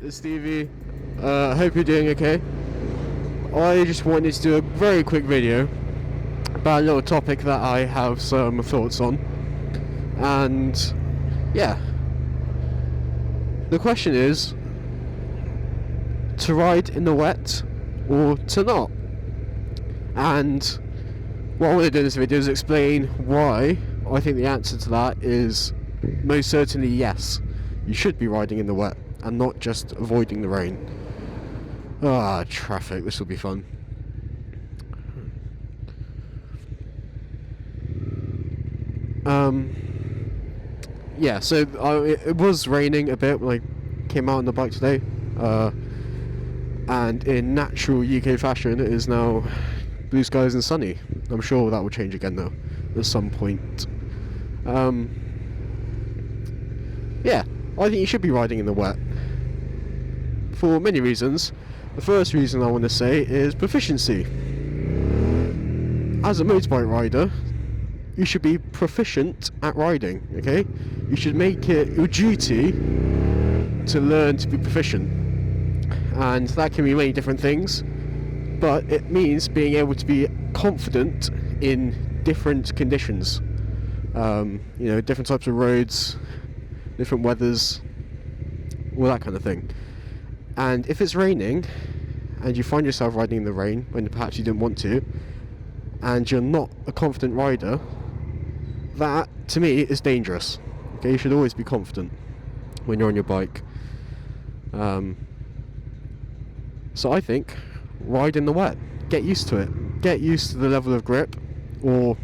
It's Stevie. I hope you're doing okay. I just wanted to do a very quick video about a little topic that I have some thoughts on. And yeah, the question is to ride in the wet or to not. And what I want to do in this video is explain why I think the answer to that is most certainly yes. You should be riding in the wet and not just avoiding the rain. Traffic, this will be fun. Yeah, so it was raining a bit when I came out on the bike today, and in natural UK fashion it is now blue skies and sunny. I'm sure that will change again though at some point. Yeah, I think you should be riding in the wet for many reasons. The first reason I want to say is proficiency. As a motorbike rider, you should be proficient at riding, okay? You should make it your duty to learn to be proficient. And that can be many different things, but it means being able to be confident in different conditions. Different types of roads, different weathers, all that kind of thing. And if it's raining and you find yourself riding in the rain when perhaps you didn't want to, and you're not a confident rider, that to me is dangerous. Okay, you should always be confident when you're on your bike. So I think ride in the wet. Get used to it. Get used to the level of grip, or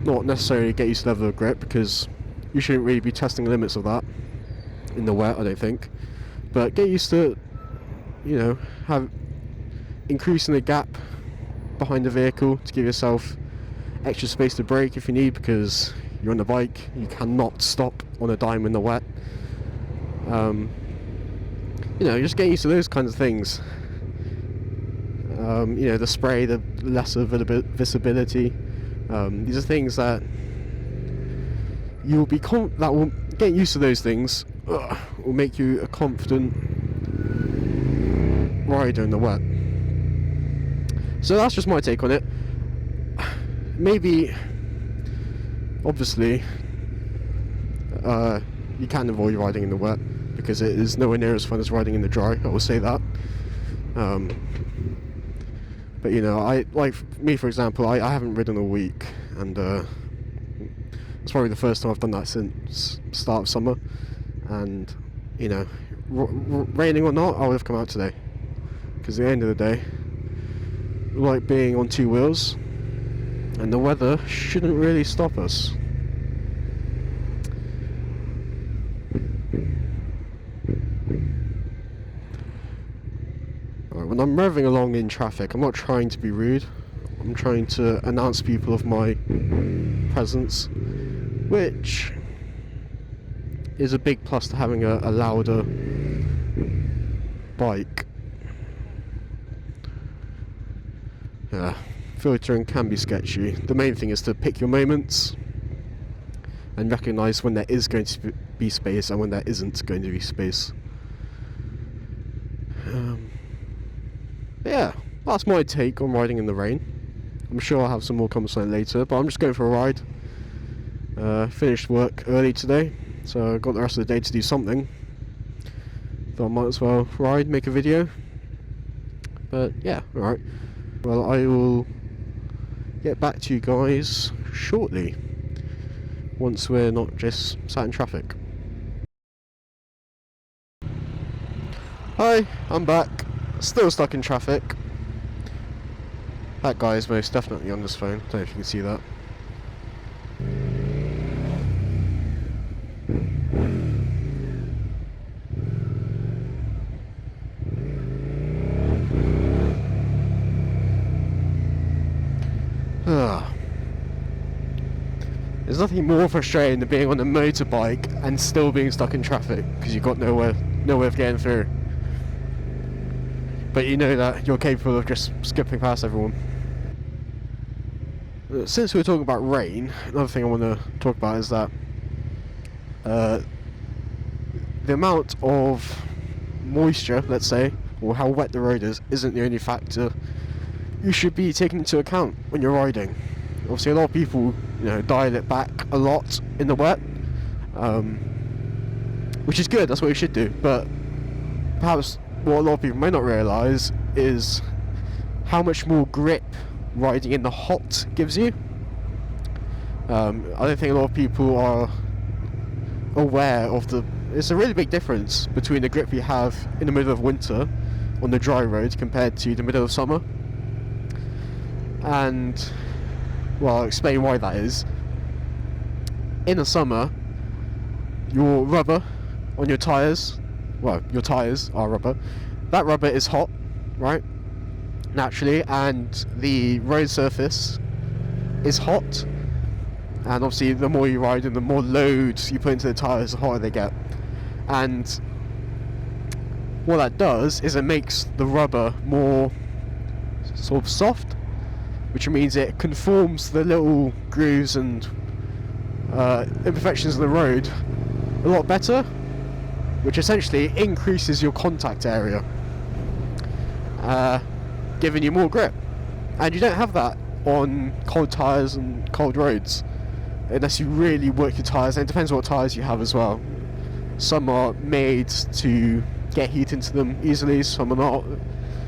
not necessarily get used to the level of grip, because you shouldn't really be testing the limits of that in the wet, I don't think. But get used to, have increasing the gap behind the vehicle to give yourself extra space to brake if you need, because you're on the bike, you cannot stop on a dime in the wet. Just getting used to those kinds of things. The spray, the lesser visibility. These are things that you'll be that will get used to those things. Will make you a confident rider in the wet. So that's just my take on it. Maybe, obviously, you can avoid riding in the wet because it is nowhere near as fun as riding in the dry. I will say that. But I like me, for example. I haven't ridden a week, and it's probably the first time I've done that since start of summer. And raining or not, I would have come out today, because at the end of the day, we like being on two wheels, and the weather shouldn't really stop us. Alright, when I'm revving along in traffic, I'm not trying to be rude. I'm trying to announce people of my presence, which is a big plus to having a louder bike. Yeah, filtering can be sketchy. The main thing is to pick your moments and recognise when there is going to be space and when there isn't going to be space. Yeah, that's my take on riding in the rain. I'm sure I'll have some more comments on it later, but I'm just going for a ride. Finished work early today, so I've got the rest of the day to do something. Thought I might as well ride, make a video. But yeah, alright. Well, I will get back to you guys shortly, once we're not just sat in traffic. Hi, I'm back. Still stuck in traffic. That guy is most definitely on his phone. Don't know if you can see that. There's nothing more frustrating than being on a motorbike and still being stuck in traffic because you've got no way of getting through. But you know that you're capable of just skipping past everyone. Since we were talking about rain, another thing I want to talk about is that the amount of moisture, let's say, or how wet the road is, isn't the only factor you should be taking into account when you're riding. Obviously, a lot of people, dial it back a lot in the wet, which is good. That's what you should do. But perhaps what a lot of people may not realise is how much more grip riding in the hot gives you. I don't think a lot of people are aware of it's a really big difference between the grip you have in the middle of winter on the dry road compared to the middle of summer. And, well, I'll explain why that is. In the summer, your rubber on your tyres, well, your tyres are rubber, that rubber is hot, right, naturally, and the road surface is hot, and obviously the more you ride and the more load you put into the tyres, the hotter they get. And what that does is it makes the rubber more sort of soft, which means it conforms the little grooves and imperfections of the road a lot better, which essentially increases your contact area, giving you more grip. And you don't have that on cold tyres and cold roads unless you really work your tyres, and it depends what tyres you have as well. Some are made to get heat into them easily, some are not,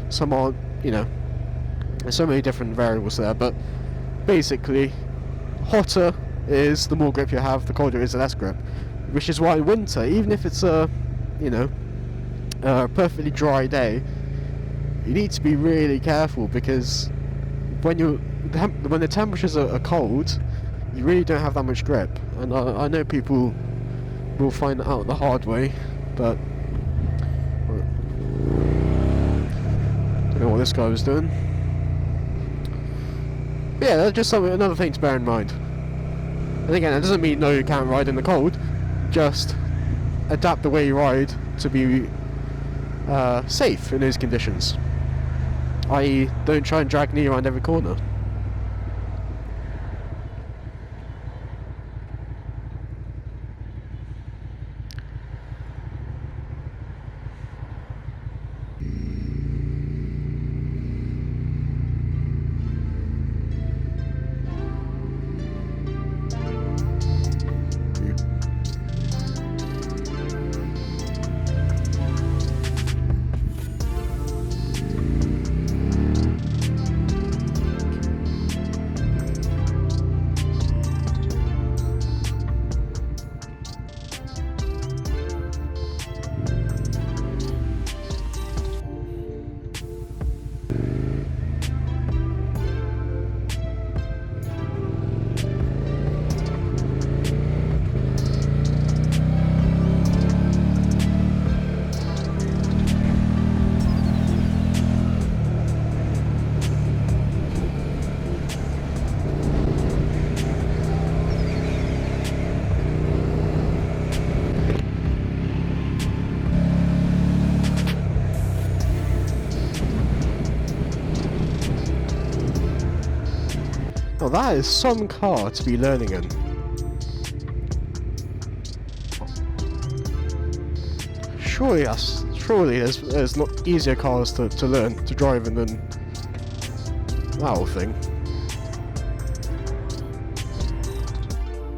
some aren't, there's so many different variables there. But basically, hotter is the more grip you have, the colder is the less grip, which is why in winter, even if it's a perfectly dry day, you need to be really careful, because when the temperatures are cold, you really don't have that much grip. And I know people will find that out the hard way, but don't know what this guy was doing. But yeah, that's just another thing to bear in mind. And again, that doesn't mean no, you can't ride in the cold. Just adapt the way you ride to be safe in those conditions. I.e., don't try and drag knee around every corner. Now that is some car to be learning in. Surely there's not easier cars to learn to drive in than that whole thing.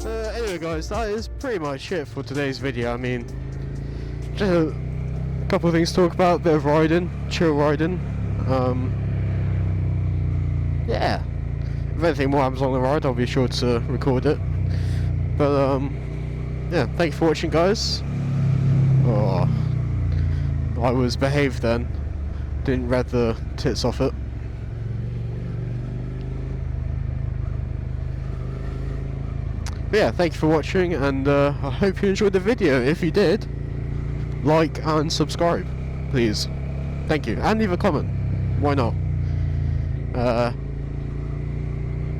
Anyway guys, that is pretty much it for today's video. I mean, just a couple of things to talk about, a bit of riding, chill riding. Yeah. If anything more happens on the ride, I'll be sure to record it. But yeah, thank you for watching guys. Oh, I was behaved then. Didn't read the tits off it. But yeah, thank you for watching, and I hope you enjoyed the video. If you did, like and subscribe, please. Thank you, and leave a comment. Why not?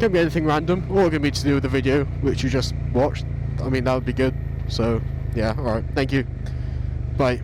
Can be anything random, or it can be to do with the video which you just watched. I mean, that would be good. So yeah, alright, thank you. Bye.